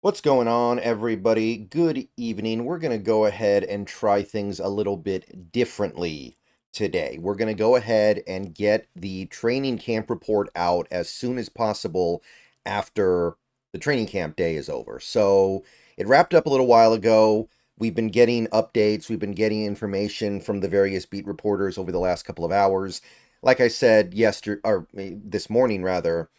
What's going on, everybody? Good evening. We're going to go ahead and try things a little bit differently today. We're going to go ahead and get the training camp report out as soon as possible after the training camp day is over. So it wrapped up a little while ago. We've been getting updates, we've been getting information from the various beat reporters over the last couple of hours. Like I said yesterday, or this morning rather,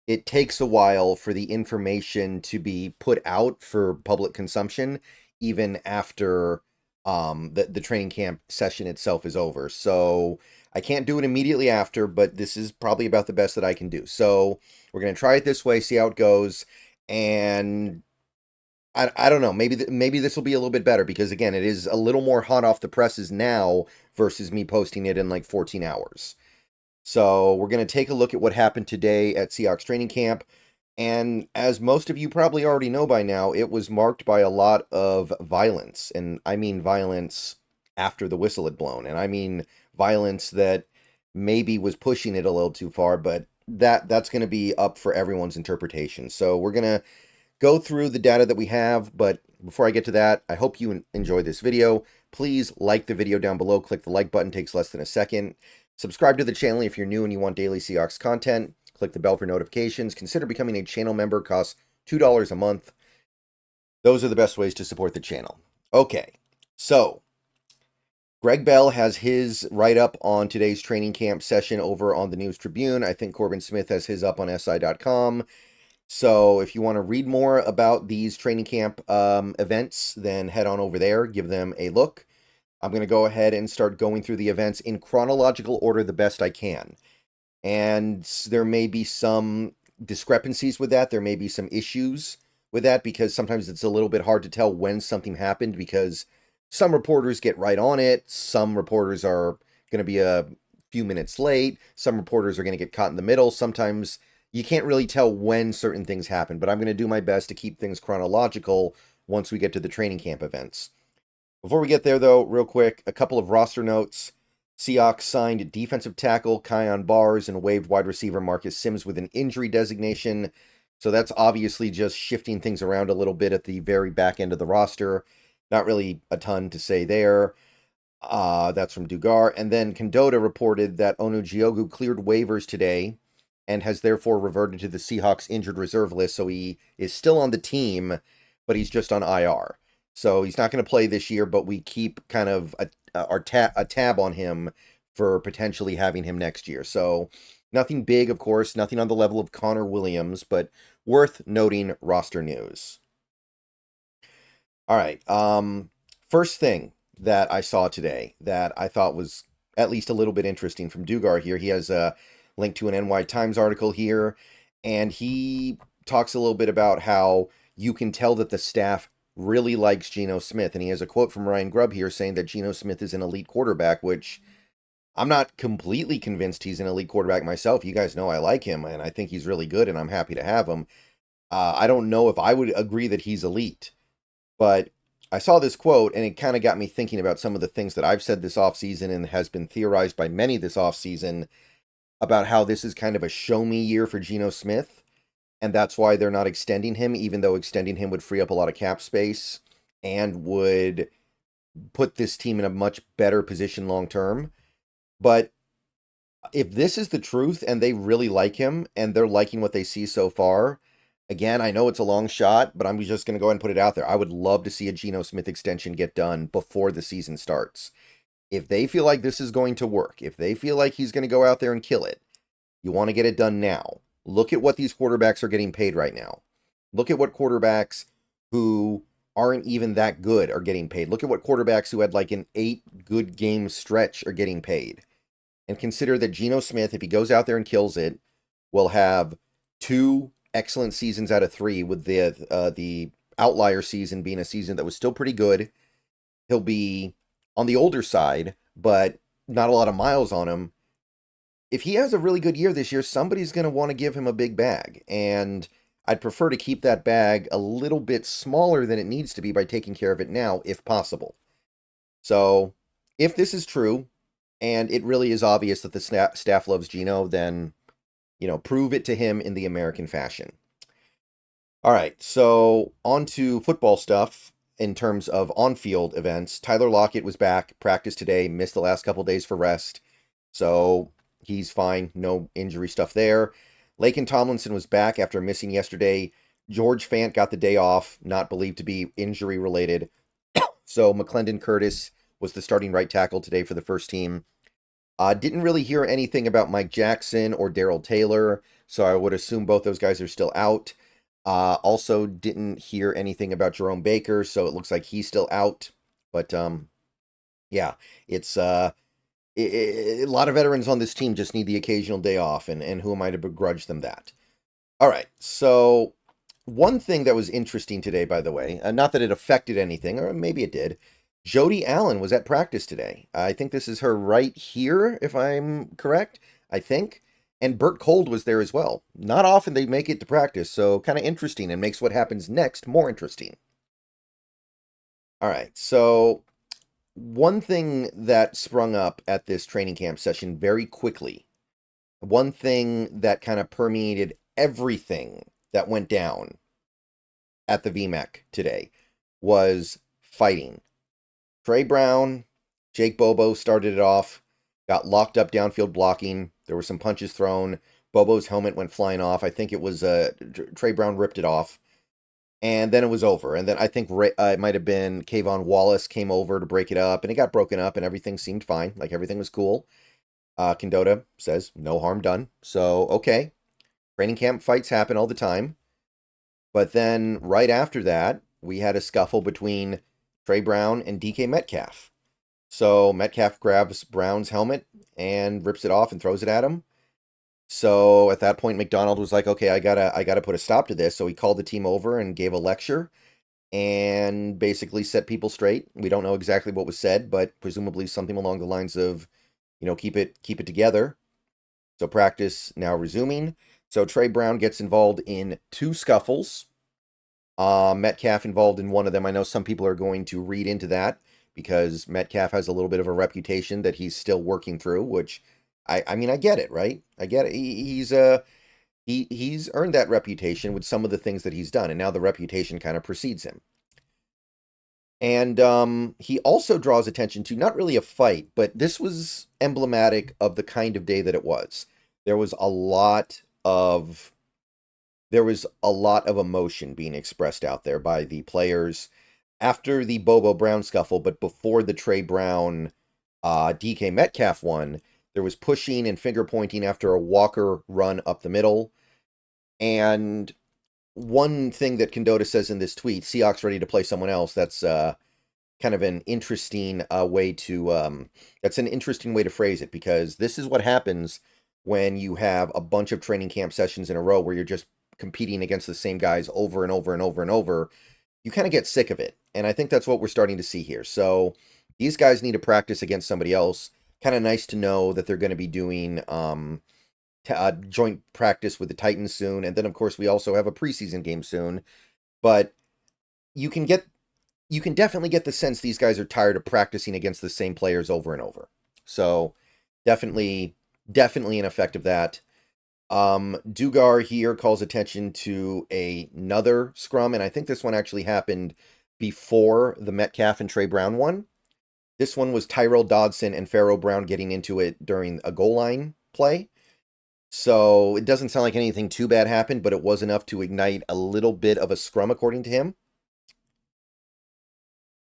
it takes a while for the information to be put out for public consumption, even after the training camp session itself is over. So I can't do it immediately after, but this is probably about the best that I can do. So we're going to try it this way, see how it goes. And I don't know, maybe this will be a little bit better because, again, it is a little more hot off the presses now versus me posting it in like 14 hours. So we're going to take a look at what happened today at Seahawks training camp. And as most of you probably already know by now, it was marked by a lot of violence. And I mean violence after the whistle had blown. And I mean violence that maybe was pushing it a little too far, but that's going to be up for everyone's interpretation. So we're going to go through the data that we have, but before I get to that, I hope you enjoy this video. Please like the video down below. Click the like button, takes less than a second. Subscribe to the channel if you're new and you want daily Seahawks content. Click the bell for notifications. Consider becoming a channel member. Costs $2 a month. Those are the best ways to support the channel. Okay, so Greg Bell has his write-up on today's training camp session over on the News Tribune. I think Corbin Smith has his up on SI.com. So if you want to read more about these training camp events, then head on over there, give them a look. I'm going to go ahead and start going through the events in chronological order the best I can. And there may be some discrepancies with that. There may be some issues with that because sometimes it's a little bit hard to tell when something happened because some reporters get right on it. Some reporters are going to be a few minutes late. Some reporters are going to get caught in the middle. Sometimes you can't really tell when certain things happen, but I'm going to do my best to keep things chronological once we get to the training camp events. Before we get there, though, real quick, a couple of roster notes. Seahawks signed defensive tackle Kion Bars and waived wide receiver Marcus Sims with an injury designation. So that's obviously just shifting things around a little bit at the very back end of the roster. Not really a ton to say there. That's from Dugar. And then Condotta reported that Onujiogu cleared waivers today and has therefore reverted to the Seahawks injured reserve list. So he is still on the team, but he's just on IR. So he's not going to play this year, but we keep kind of a tab on him for potentially having him next year. So nothing big, of course, nothing on the level of Connor Williams, but worth noting roster news. All right. First thing that I saw today that I thought was at least a little bit interesting from Dugar here. He has a link to an NY Times article here, and he talks a little bit about how you can tell that the staff really likes Gino Smith. And he has a quote from Ryan Grubb here saying that Gino Smith is an elite quarterback, which I'm not completely convinced he's an elite quarterback myself. You guys know I like him, and I think he's really good, and I'm happy to have him. I don't know if I would agree that he's elite, but I saw this quote, and it kind of got me thinking about some of the things that I've said this offseason and has been theorized by many this offseason about how this is kind of a show-me year for Gino Smith. And that's why they're not extending him, even though extending him would free up a lot of cap space and would put this team in a much better position long term. But if this is the truth and they really like him and they're liking what they see so far, again, I know it's a long shot, but I'm just going to go ahead and put it out there. I would love to see a Geno Smith extension get done before the season starts. If they feel like this is going to work, if they feel like he's going to go out there and kill it, you want to get it done now. Look at what these quarterbacks are getting paid right now. Look at what quarterbacks who aren't even that good are getting paid. Look at what quarterbacks who had like an 8 good game stretch are getting paid. And consider that Geno Smith, if he goes out there and kills it, will have 2 excellent seasons out of 3, with the outlier season being a season that was still pretty good. He'll be on the older side, but not a lot of miles on him. If he has a really good year this year, somebody's going to want to give him a big bag. And I'd prefer to keep that bag a little bit smaller than it needs to be by taking care of it now, if possible. So, if this is true, and it really is obvious that the staff loves Gino, then, prove it to him in the American fashion. All right, so on to football stuff in terms of on-field events. Tyler Lockett was back, practiced today, missed the last couple days for rest, so he's fine. No injury stuff there. Laken Tomlinson was back after missing yesterday. George Fant got the day off, not believed to be injury related. So McClendon Curtis was the starting right tackle today for the first team. Didn't really hear anything about Mike Jackson or Daryl Taylor, so I would assume both those guys are still out. Also didn't hear anything about Jerome Baker, so it looks like he's still out. But yeah, it's a lot of veterans on this team just need the occasional day off, and who am I to begrudge them that? All right, so one thing that was interesting today, by the way, not that it affected anything, or maybe it did. Jody Allen was at practice today. I think this is her right here, if I'm correct. I think. And Bert Cold was there as well. Not often they make it to practice, so kind of interesting and makes what happens next more interesting. All right, so one thing that sprung up at this training camp session very quickly, one thing that kind of permeated everything that went down at the VMAC today was fighting. Trey Brown, Jake Bobo started it off, got locked up downfield blocking. There were some punches thrown. Bobo's helmet went flying off. I think it was Trey Brown ripped it off. And then it was over. And then I think it might have been Kayvon Wallace came over to break it up. And it got broken up and everything seemed fine. Like everything was cool. Kendota says, no harm done. So, okay. Training camp fights happen all the time. But then right after that, we had a scuffle between Trey Brown and DK Metcalf. So Metcalf grabs Brown's helmet and rips it off and throws it at him. So at that point, McDonald was like, okay, I gotta put a stop to this. So he called the team over and gave a lecture and basically set people straight. We don't know exactly what was said, but presumably something along the lines of, keep it together. So practice now resuming. So Trey Brown gets involved in two scuffles. Metcalf involved in one of them. I know some people are going to read into that because Metcalf has a little bit of a reputation that he's still working through, which I mean, I get it, right? I get it. He's earned that reputation with some of the things that he's done, and now the reputation kind of precedes him. And he also draws attention to not really a fight, but this was emblematic of the kind of day that it was. There was a lot of emotion being expressed out there by the players after the Bobo Brown scuffle, but before the Trey Brown DK Metcalf one. There was pushing and finger pointing after a Walker run up the middle. And one thing that Kendota says in this tweet, Seahawks ready to play someone else, that's kind of an interesting way to phrase it, because this is what happens when you have a bunch of training camp sessions in a row where you're just competing against the same guys over and over and over and over. You kind of get sick of it. And I think that's what we're starting to see here. So these guys need to practice against somebody else. Kind of nice to know that they're going to be doing joint practice with the Titans soon. And then, of course, we also have a preseason game soon. But you can definitely get the sense these guys are tired of practicing against the same players over and over. So definitely an effect of that. Dugar here calls attention to another scrum, and I think this one actually happened before the Metcalf and Trey Brown one. This one was Tyrell Dodson and Pharaoh Brown getting into it during a goal line play. So it doesn't sound like anything too bad happened, but it was enough to ignite a little bit of a scrum, according to him.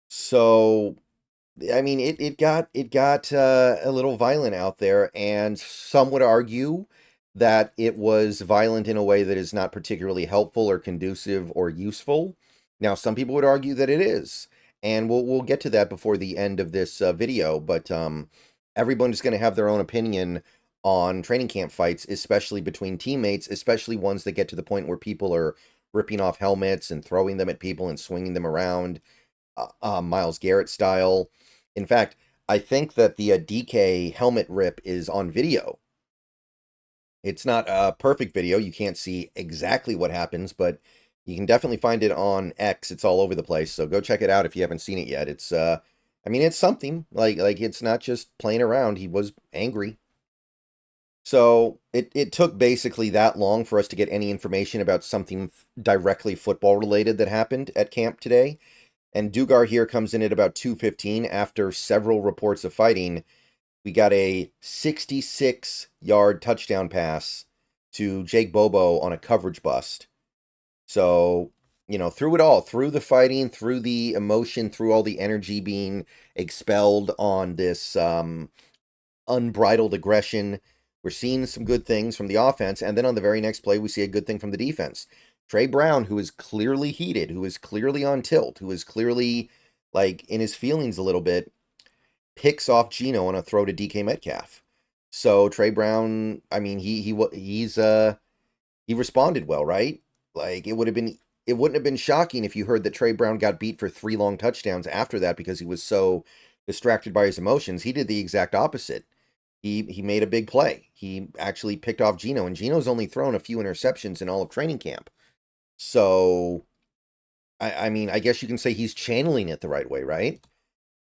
So, I mean, it got a little violent out there, and some would argue that it was violent in a way that is not particularly helpful or conducive or useful. Now, some people would argue that it is. And we'll get to that before the end of this video, but everyone's going to have their own opinion on training camp fights, especially between teammates, especially ones that get to the point where people are ripping off helmets and throwing them at people and swinging them around, Myles Garrett style. In fact, I think that the DK helmet rip is on video. It's not a perfect video. You can't see exactly what happens, but you can definitely find it on X. It's all over the place. So go check it out if you haven't seen it yet. It's I mean, it's something. Like it's not just playing around. He was angry. So it took basically that long for us to get any information about something directly football related that happened at camp today. And Dugar here comes in at about 2:15 after several reports of fighting. We got a 66-yard touchdown pass to Jake Bobo on a coverage bust. So, through it all, through the fighting, through the emotion, through all the energy being expelled on this unbridled aggression, we're seeing some good things from the offense. And then on the very next play, we see a good thing from the defense. Trey Brown, who is clearly heated, who is clearly on tilt, who is clearly like in his feelings a little bit, picks off Gino on a throw to DK Metcalf. So Trey Brown, I mean, he responded well, right? Like it wouldn't have been shocking if you heard that Trey Brown got beat for 3 long touchdowns after that because he was so distracted by his emotions. He did the exact opposite. He made a big play. He actually picked off Gino, and Gino's only thrown a few interceptions in all of training camp. So I mean, I guess you can say he's channeling it the right way, right?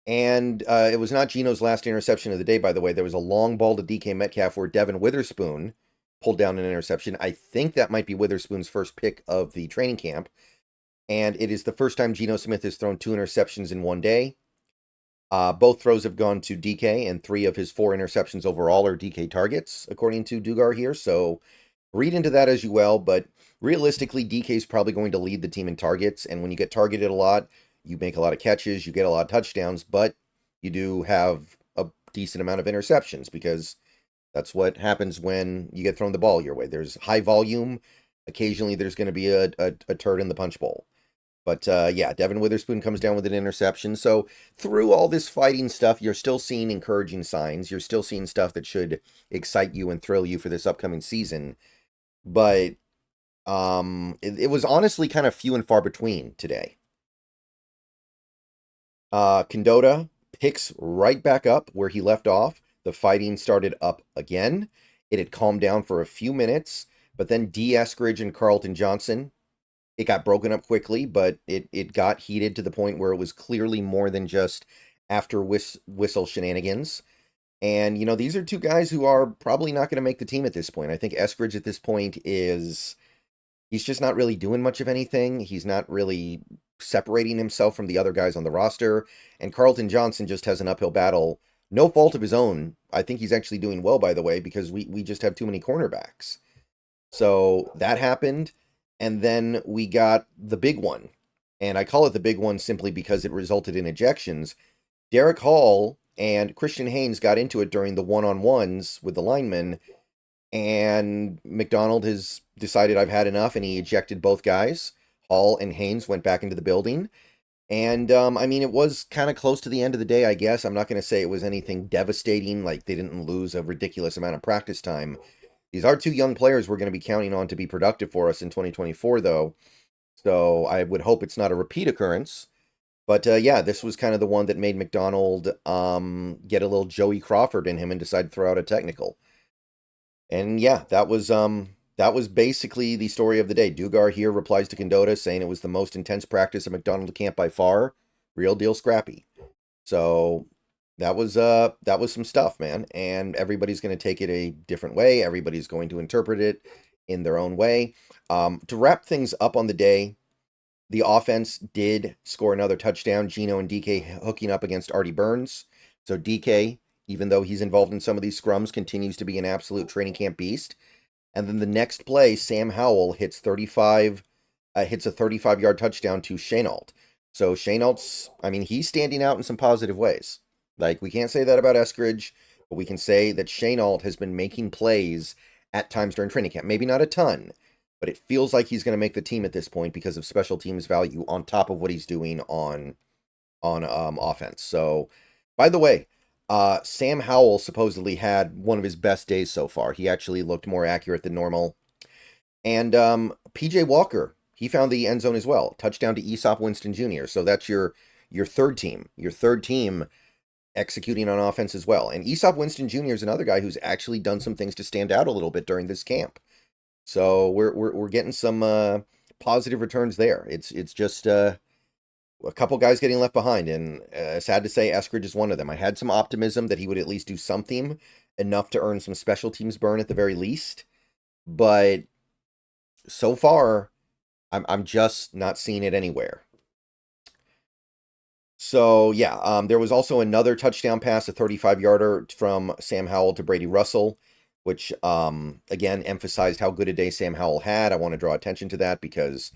And it was not Gino's last interception of the day, by the way. There was a long ball to DK Metcalf where Devon Witherspoon pulled down an interception. I think that might be Witherspoon's first pick of the training camp. And it is the first time Gino Smith has thrown 2 interceptions in one day. Both throws have gone to DK, and 3 of his 4 interceptions overall are DK targets, according to Dugar here. So read into that as you will. But realistically, DK is probably going to lead the team in targets. And when you get targeted a lot, you make a lot of catches, you get a lot of touchdowns, but you do have a decent amount of interceptions because that's what happens when you get thrown the ball your way. There's high volume. Occasionally, there's going to be a turd in the punch bowl. But yeah, Devon Witherspoon comes down with an interception. So through all this fighting stuff, you're still seeing encouraging signs. You're still seeing stuff that should excite you and thrill you for this upcoming season. But it was honestly kind of few and far between today. Condotta picks right back up where he left off. The fighting started up again. It had calmed down for a few minutes, but then D. Eskridge and Carlton Johnson, it got broken up quickly, but it got heated to the point where it was clearly more than just after whistle shenanigans. And, these are 2 guys who are probably not going to make the team at this point. I think Eskridge at this point he's just not really doing much of anything. He's not really separating himself from the other guys on the roster. And Carlton Johnson just has an uphill battle. No fault of his own. I think he's actually doing well, by the way, because we just have too many cornerbacks. So that happened. And then we got the big one. And I call it the big one simply because it resulted in ejections. Derek Hall and Christian Haynes got into it during the one-on-ones with the linemen. And McDonald has decided I've had enough, and he ejected both guys. Hall and Haynes went back into the building. And, I mean, it was kind of close to the end of the day, I guess. I'm not going to say it was anything devastating, like they didn't lose a ridiculous amount of practice time. These are 2 young players we're going to be counting on to be productive for us in 2024, though. So I would hope it's not a repeat occurrence. But, yeah, this was kind of the one that made McDonald get a little Joey Crawford in him and decide to throw out a technical. And yeah, that was basically the story of the day. Dugar here replies to Condotta saying it was the most intense practice at McDonald camp by far. Real deal scrappy. So that was some stuff, man. And everybody's going to take it a different way. Everybody's going to interpret it in their own way. To wrap things up on the day, the offense did score another touchdown. Gino and DK hooking up against Artie Burns. So DK, even though he's involved in some of these scrums, continues to be an absolute training camp beast. And then the next play, Sam Howell hits a 35-yard touchdown to Shenault. So Shenault's, I mean, he's standing out in some positive ways. Like, we can't say that about Eskridge, but we can say that Shenault has been making plays at times during training camp. Maybe not a ton, but it feels like he's going to make the team at this point because of special teams value on top of what he's doing on offense. So, by the way, Sam Howell supposedly had one of his best days so far. He actually looked more accurate than normal. And PJ Walker, he found the end zone as well. Touchdown to Aesop Winston Jr. So that's your third team. Your third team executing on offense as well. And Aesop Winston Jr. is another guy who's actually done some things to stand out a little bit during this camp. So we're getting some positive returns there. It's just a couple guys getting left behind, and sad to say, Eskridge is one of them. I had some optimism that he would at least do something enough to earn some special teams burn at the very least. But so far, I'm just not seeing it anywhere. So yeah, there was also another touchdown pass, a 35-yarder from Sam Howell to Brady Russell, which again emphasized how good a day Sam Howell had. I want to draw attention to that because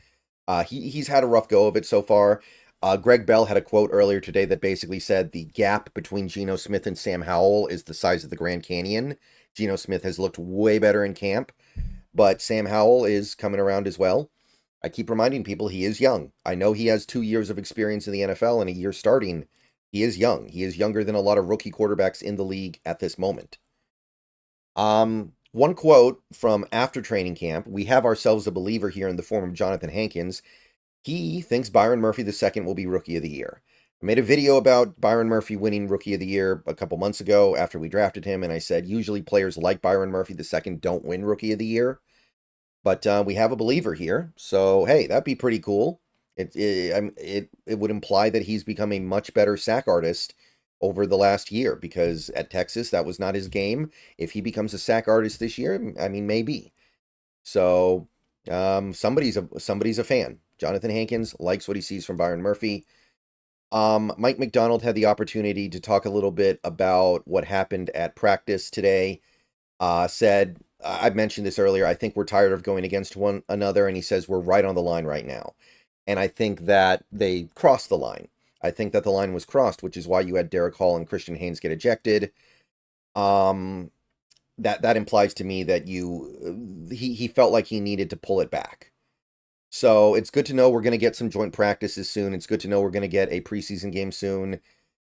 he's had a rough go of it so far. Greg Bell had a quote earlier today that basically said the gap between Gino Smith and Sam Howell is the size of the Grand Canyon. Gino Smith has looked way better in camp, but Sam Howell is coming around as well. I keep reminding people he is young. I know he has 2 years of experience in the NFL and a year starting. He is young. He is younger than a lot of rookie quarterbacks in the league at this moment. One quote from after training camp, we have ourselves a believer here in the form of Jonathan Hankins. He thinks Byron Murphy II will be Rookie of the Year. I made a video about Byron Murphy winning Rookie of the Year a couple months ago after we drafted him, and I said usually players like Byron Murphy II don't win Rookie of the Year. But we have a believer here, so hey, that'd be pretty cool. It would imply that he's become a much better sack artist over the last year, because at Texas, that was not his game. If he becomes a sack artist this year, I mean, maybe. So somebody's a fan. Jonathan Hankins likes what he sees from Byron Murphy. Mike McDonald had the opportunity to talk a little bit about what happened at practice today. Said, I mentioned this earlier, I think we're tired of going against one another, and he says we're right on the line right now. And I think that they crossed the line. I think that the line was crossed, which is why you had Derek Hall and Christian Haynes get ejected. That implies to me that he felt like he needed to pull it back. So it's good to know we're going to get some joint practices soon. It's good to know we're going to get a preseason game soon.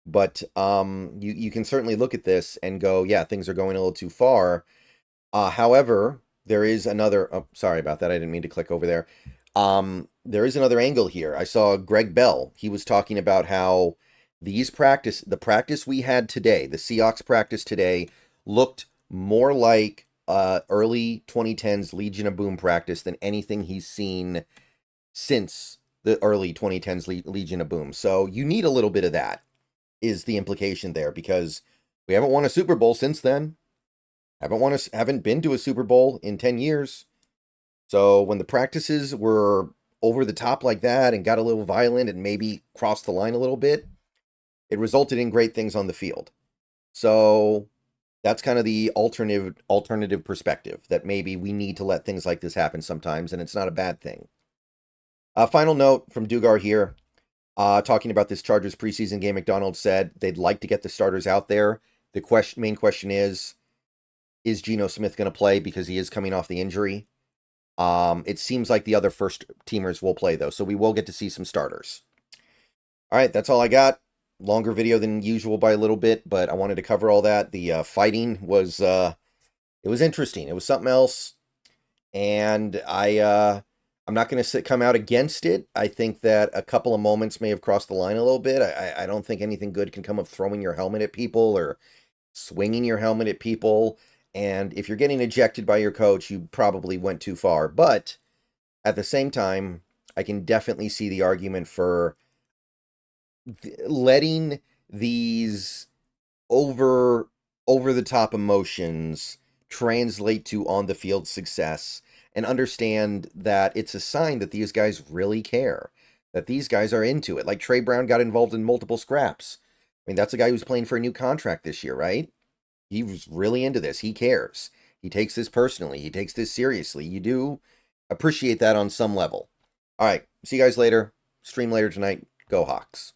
But you can certainly look at this and go, yeah, things are going a little too far. However, there is another... Oh, sorry about that. I didn't mean to click over there. There is another angle here. I saw Greg Bell. He was talking about how the practice we had today, the Seahawks practice today, looked more like early 2010s Legion of Boom practice than anything he's seen since the early 2010s Legion of Boom. So you need a little bit of that, is the implication there, because we haven't won a Super Bowl since then. Haven't been to a Super Bowl in 10 years. So when the practices were over the top like that and got a little violent and maybe crossed the line a little bit, it resulted in great things on the field. So that's kind of the alternative perspective, that maybe we need to let things like this happen sometimes, and it's not a bad thing. Final note from Dugar here, talking about this Chargers preseason game. McDonald said they'd like to get the starters out there. The main question is Gino Smith going to play, because he is coming off the injury? It seems like the other first teamers will play, though, so we will get to see some starters. All right, that's all I got. Longer video than usual by a little bit, but I wanted to cover all that. The fighting was it was interesting. It was something else, and I'm not going to come out against it. I think that a couple of moments may have crossed the line a little bit. I don't think anything good can come of throwing your helmet at people or swinging your helmet at people. And if you're getting ejected by your coach, you probably went too far. But at the same time, I can definitely see the argument for letting these over the top emotions translate to on the field success, and understand that it's a sign that these guys really care, that these guys are into it. Like Trey Brown got involved in multiple scraps. I mean, that's a guy who's playing for a new contract this year, right? He was really into this. He cares. He takes this personally. He takes this seriously. You do appreciate that on some level. All right. See you guys later. Stream later tonight. Go Hawks.